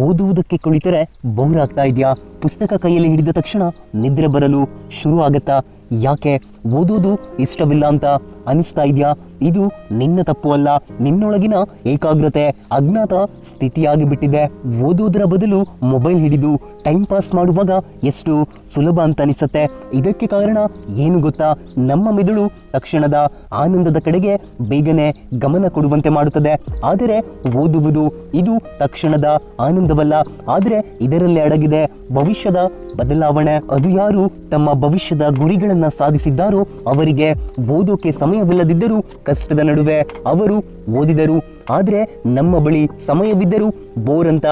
ಓದುವುದಕ್ಕೆ ಕುಳಿತರೆ bore ಆಗ್ತಾ ಇದೆಯಾ? ಪುಸ್ತಕ ಕೈಯಲ್ಲಿ ಹಿಡಿದ ತಕ್ಷಣ ನಿದ್ರೆ ಬರಲು ಶುರು ಆಗತ್ತಾ? ಯಾಕೆ ಓದೋದು ಇಷ್ಟವಿಲ್ಲ ಅಂತ ಅನಿಸ್ತಾ ಇದೆಯಾ? ಇದು ನಿನ್ನ ತಪ್ಪು ಅಲ್ಲ, ನಿನ್ನೊಳಗಿನ ಏಕಾಗ್ರತೆ ಅಜ್ಞಾತ ಸ್ಥಿತಿಯಾಗಿ ಬಿಟ್ಟಿದೆ. ಓದೋದರ ಬದಲು ಮೊಬೈಲ್ ಹಿಡಿದು ಟೈಮ್ ಪಾಸ್ ಮಾಡುವಾಗ ಎಷ್ಟು ಸುಲಭ ಅಂತ ಅನಿಸುತ್ತೆ. ಇದಕ್ಕೆ ಕಾರಣ ಏನು ಗೊತ್ತಾ? ನಮ್ಮ ಮೆದುಳು ತಕ್ಷಣದ ಆನಂದದ ಕಡೆಗೆ ಬೇಗನೆ ಗಮನ ಕೊಡುವಂತೆ ಮಾಡುತ್ತದೆ. ಆದರೆ ಓದುವುದು ಇದು ತಕ್ಷಣದ ಆನಂದವಲ್ಲ, ಆದರೆ ಇದರಲ್ಲಿ ಅಡಗಿದೆ ಭವಿಷ್ಯದ ಬದಲಾವಣೆ. ಅದು ಯಾರು ತಮ್ಮ ಭವಿಷ್ಯದ ಗುರಿಗಳನ್ನು ಸಾಧಿಸಿದ್ದಾರೋ ಅವರಿಗೆ ಓದೋಕೆ ಸಮಯವಿಲ್ಲದಿದ್ದರೂ ಕಷ್ಟದ ನಡುವೆ ಅವರು ಓದಿದರು. ಆದರೆ ನಮ್ಮ ಬಳಿ ಸಮಯವಿದ್ದರೂ ಬೋರ್ ಅಂತ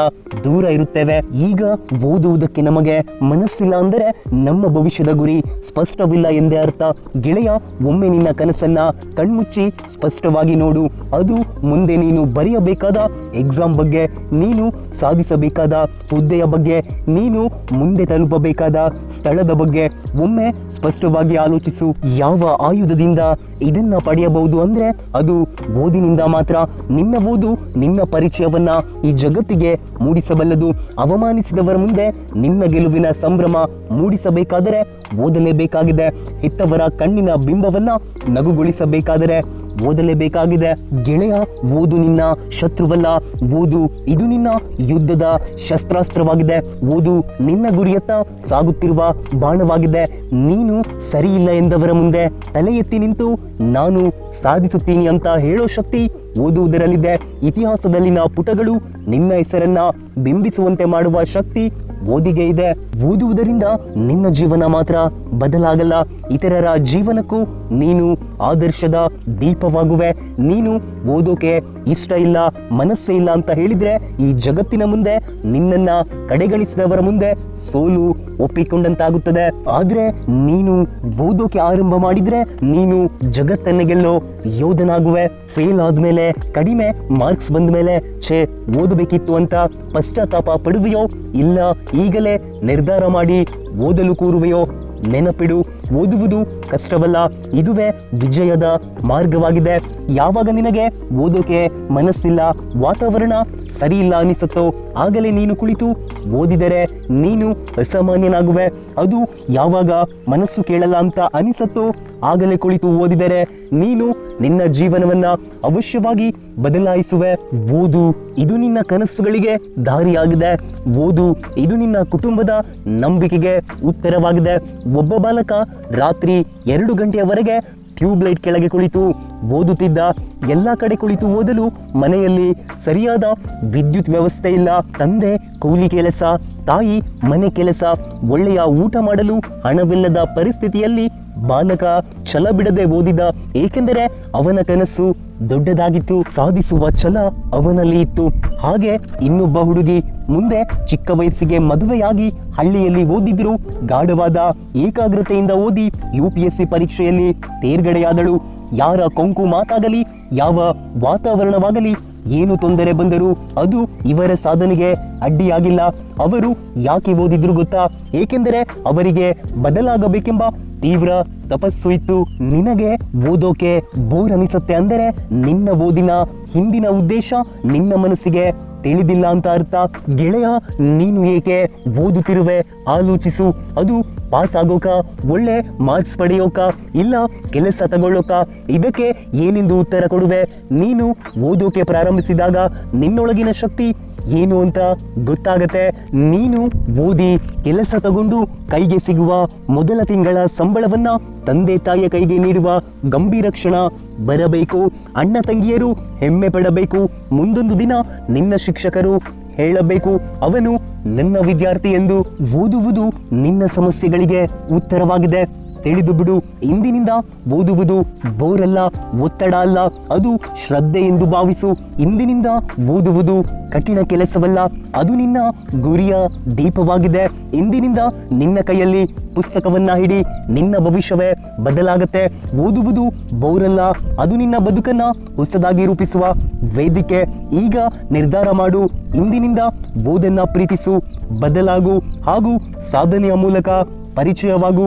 ದೂರ ಇರುತ್ತೇವೆ. ಈಗ ಓದುವುದಕ್ಕೆ ನಮಗೆ ಮನಸ್ಸಿಲ್ಲ ಅಂದರೆ ನಮ್ಮ ಭವಿಷ್ಯದ ಗುರಿ ಸ್ಪಷ್ಟವಿಲ್ಲ ಎಂದೇ ಅರ್ಥ. ಗೆಳೆಯ, ಒಮ್ಮೆ ನಿನ್ನ ಕನಸನ್ನ ಕಣ್ಮುಚ್ಚಿ ಸ್ಪಷ್ಟವಾಗಿ ನೋಡು. ಅದು ಮುಂದೆ ನೀನು ಬರೆಯಬೇಕಾದ ಎಕ್ಸಾಮ್ ಬಗ್ಗೆ, ನೀನು ಸಾಧಿಸಬೇಕಾದ ಹುದ್ದೆಯ ಬಗ್ಗೆ, ನೀನು ಮುಂದೆ ತಲುಪಬೇಕಾದ ಸ್ಥಳದ ಬಗ್ಗೆ ಒಮ್ಮೆ ಸ್ಪಷ್ಟವಾಗಿ ಆಲೋಚಿಸು. ಯಾವ ಆಯುಧದಿಂದ ಇದನ್ನ ಪಡೆಯಬಹುದು ಅಂದ್ರೆ ಅದು ಓದಿನಿಂದ ಮಾತ್ರ. ನಿನ್ನ ಓದು ನಿನ್ನ ಪರಿಚಯವನ್ನ ಈ ಜಗತ್ತಿಗೆ ಮೂಡಿಸಬಲ್ಲದು. ಅವಮಾನಿಸಿದವರ ಮುಂದೆ ನಿನ್ನ ಗೆಲುವಿನ ಸಂಭ್ರಮ ಮೂಡಿಸಬೇಕಾದರೆ ಓದಲೇಬೇಕಾಗಿದೆ. ಹೆತ್ತವರ ಕಣ್ಣಿನ ಬಿಂಬವನ್ನ ನಗುಗೊಳಿಸಬೇಕಾದರೆ ಓದಲೇಬೇಕಾಗಿದೆ. ಗೆಳೆಯ, ಓದು ನಿನ್ನ ಶತ್ರುವಲ್ಲ, ಓದು ಇದು ನಿನ್ನ ಯುದ್ಧದ ಶಸ್ತ್ರಾಸ್ತ್ರವಾಗಿದೆ. ಓದು ನಿನ್ನ ಗುರಿಯತ್ತ ಸಾಗುತ್ತಿರುವ ಬಾಣವಾಗಿದೆ. ನೀನು ಸರಿಯಿಲ್ಲ ಎಂದವರ ಮುಂದೆ ತಲೆ ಎತ್ತಿ ನಿಂತು ನಾನು ಸಾಧಿಸುತ್ತೀನಿ ಅಂತ ಹೇಳೋ ಶಕ್ತಿ ಓದುವುದರಲ್ಲಿದೆ. ಇತಿಹಾಸದಲ್ಲಿನ ಪುಟಗಳು ನಿನ್ನ ಹೆಸರನ್ನ ಬಿಂಬಿಸುವಂತೆ ಮಾಡುವ ಶಕ್ತಿ ಓದಿಗೆ ಇದೆ. ಓದುವುದರಿಂದ ನಿನ್ನ ಜೀವನ ಮಾತ್ರ ಬದಲಾಗಲ್ಲ, ಇತರರ ಜೀವನಕ್ಕೂ ನೀನು ಆದರ್ಶದ ದೀಪವಾಗುವೆ. ನೀನು ಓದೋಕೆ ಇಷ್ಟ ಇಲ್ಲ, ಮನಸ್ಸೇ ಇಲ್ಲ ಅಂತ ಹೇಳಿದ್ರೆ ಈ ಜಗತ್ತಿನ ಮುಂದೆ ನಿನ್ನನ್ನ ಕಡೆಗಣಿಸಿದವರ ಮುಂದೆ ಸೋಲು ಒಪ್ಪಿಕೊಂಡಂತಾಗುತ್ತದೆ. ಆದ್ರೆ ನೀನು ಓದೋಕೆ ಆರಂಭ ಮಾಡಿದ್ರೆ ನೀನು ಜಗತ್ತನ್ನ ಗೆಲ್ಲೋ ಯೋಧನಾಗುವೆ. ಫೇಲ್ ಆದ್ಮೇಲೆ, ಕಡಿಮೆ ಮಾರ್ಕ್ಸ್ ಬಂದ ಮೇಲೆ ಓದಬೇಕಿತ್ತು ಅಂತ ಪಶ್ಚಾತ್ತಾಪ ಪಡುವೆಯೋ? ಇಲ್ಲ, ಈಗಲೇ ನಿರ್ಧಾರ ಮಾಡಿ ಓದಲು ಕೂರುವೆಯೋ? ನೆನಪಿಡು, ಓದುವುದು ಕಷ್ಟವಲ್ಲ, ಇದುವೇ ವಿಜಯದ ಮಾರ್ಗವಾಗಿದೆ. ಯಾವಾಗ ನಿನಗೆ ಓದೋಕೆ ಮನಸ್ಸಿಲ್ಲ, ವಾತಾವರಣ ಸರಿ ಇಲ್ಲ ಅನಿಸುತ್ತೋ ಆಗಲೇ ನೀನು ಕುಳಿತು ಓದಿದರೆ ನೀನು ಅಸಾಮಾನ್ಯನಾಗುವೆ. ಅದು ಯಾವಾಗ ಮನಸ್ಸು ಕೇಳಲ್ಲ ಅಂತ ಅನಿಸುತ್ತೋ ಆಗಲೇ ಕುಳಿತು ಓದಿದರೆ ನೀನು ನಿನ್ನ ಜೀವನವನ್ನ ಅವಶ್ಯವಾಗಿ ಬದಲಾಯಿಸುವೆ. ಓದು ಇದು ನಿನ್ನ ಕನಸುಗಳಿಗೆ ದಾರಿಯಾಗಿದೆ. ಓದು ಇದು ನಿನ್ನ ಕುಟುಂಬದ ನಂಬಿಕೆಗೆ ಉತ್ತರವಾಗಿದೆ. ಒಬ್ಬ ಬಾಲಕ ರಾತ್ರಿ 2 ಗಂಟೆಯವರೆಗೆ ಟ್ಯೂಬ್ಲೈಟ್ ಕೆಳಗೆ ಕುಳಿತು ಓದುತ್ತಿದ್ದ. ಎಲ್ಲ ಕಡೆ ಕುಳಿತು ಓದಲು ಮನೆಯಲ್ಲಿ ಸರಿಯಾದ ವಿದ್ಯುತ್ ವ್ಯವಸ್ಥೆ ಇಲ್ಲ. ತಂದೆ ಕೂಲಿ ಕೆಲಸ, ತಾಯಿ ಮನೆ ಕೆಲಸ, ಒಳ್ಳೆಯ ಊಟ ಮಾಡಲು ಹಣವಿಲ್ಲದ ಪರಿಸ್ಥಿತಿಯಲ್ಲಿ ಬಾಲಕ ಛಲ ಬಿಡದೆ ಓದಿದ. ಏಕೆಂದರೆ ಅವನ ಕನಸು ದೊಡ್ಡದಾಗಿತ್ತು, ಸಾಧಿಸುವ ಛಲ ಅವನಲ್ಲಿ ಇತ್ತು. ಹಾಗೆ ಇನ್ನೊಬ್ಬ ಹುಡುಗಿ ಮುಂದೆ ಚಿಕ್ಕ ವಯಸ್ಸಿಗೆ ಮದುವೆಯಾಗಿ ಹಳ್ಳಿಯಲ್ಲಿ ಓದಿದ್ರು. ಗಾಢವಾದ ಏಕಾಗ್ರತೆಯಿಂದ ಓದಿ UPSC ಪರೀಕ್ಷೆಯಲ್ಲಿ ತೇರ್ಗಡೆಯಾದಳು. ಯಾರ ಕೊಂಕು ಮಾತಾಗಲಿ, ಯಾವ ವಾತಾವರಣವಾಗಲಿ, ಏನು ತೊಂದರೆ ಬಂದರೂ ಅದು ಇವರ ಸಾಧನೆಗೆ ಅಡ್ಡಿಯಾಗಿಲ್ಲ. ಅವರು ಯಾಕೆ ಓದಿದ್ರು ಗೊತ್ತಾ? ಏಕೆಂದರೆ ಅವರಿಗೆ ಬದಲಾಗಬೇಕೆಂಬ ತೀವ್ರ ತಪಸ್ಸು ಇತ್ತು. ನಿನಗೆ ಓದೋಕೆ ಬೋರ್ ಅನಿಸುತ್ತೆ ಅಂದರೆ ನಿನ್ನ ಓದಿನ ಹಿಂದಿನ ಉದ್ದೇಶ ನಿನ್ನ ಮನಸ್ಸಿಗೆ ತಿಳಿದಿಲ್ಲ ಅಂತ ಅರ್ಥ. ಗೆಳೆಯ, ನೀನು ಏಕೆ ಓದುತ್ತಿರುವೆ ಆಲೋಚಿಸು. ಅದು ಪಾಸ್ ಆಗೋಕ, ಒಳ್ಳೆ ಮಾರ್ಕ್ಸ್ ಪಡೆಯೋಕ, ಇಲ್ಲ ಕೆಲಸ ತಗೊಳ್ಳೋಕ? ಇದಕ್ಕೆ ಏನೆಂದು ಉತ್ತರ ಕೊಡುವೆ? ನೀನು ಓದೋಕೆ ಪ್ರಾರಂಭಿಸಿದಾಗ ನಿನ್ನೊಳಗಿನ ಶಕ್ತಿ ಏನು ಅಂತ ಗೊತ್ತಾಗತ್ತೆ. ನೀನು ಓದಿ ಕೆಲಸ ತಗೊಂಡು ಕೈಗೆ ಸಿಗುವ ಮೊದಲ ತಿಂಗಳ ಸಂಬಳವನ್ನ ತಂದೆ ತಾಯಿಯ ಕೈಗೆ ನೀಡುವ ಗಂಭೀರ ಕ್ಷಣ ಬರಬೇಕು. ಅಣ್ಣ ತಂಗಿಯರು ಹೆಮ್ಮೆ ಪಡಬೇಕು. ಮುಂದೊಂದು ದಿನ ನಿನ್ನ ಶಿಕ್ಷಕರು ಹೇಳಬೇಕು, ಅವನು ನನ್ನ ವಿದ್ಯಾರ್ಥಿ ಎಂದು. ಓದುವುದು ನಿನ್ನ ಸಮಸ್ಯೆಗಳಿಗೆ ಉತ್ತರವಾಗಿದೆ. ತಿಳಿದು ಬಿಡು, ಇಂದಿನಿಂದ ಓದುವುದು ಬೋರಲ್ಲ, ಒತ್ತಡ ಅಲ್ಲ, ಅದು ಶ್ರದ್ಧೆ ಎಂದು ಭಾವಿಸು. ಇಂದಿನಿಂದ ಓದುವುದು ಕಠಿಣ ಕೆಲಸವಲ್ಲ, ಅದು ನಿನ್ನ ಗುರಿಯ ದೀಪವಾಗಿದೆ. ಇಂದಿನಿಂದ ನಿನ್ನ ಕೈಯಲ್ಲಿ ಪುಸ್ತಕವನ್ನ ಹಿಡಿ, ನಿನ್ನ ಭವಿಷ್ಯವೇ ಬದಲಾಗತ್ತೆ. ಓದುವುದು ಬೋರಲ್ಲ, ಅದು ನಿನ್ನ ಬದುಕನ್ನ ಹೊಸದಾಗಿ ರೂಪಿಸುವ ವೇದಿಕೆ. ಈಗ ನಿರ್ಧಾರ ಮಾಡು, ಇಂದಿನಿಂದ ಓದನ್ನ ಪ್ರೀತಿಸು, ಬದಲಾಗು ಹಾಗೂ ಸಾಧನೆಯ ಮೂಲಕ ಪರಿಚಯವಾಗು.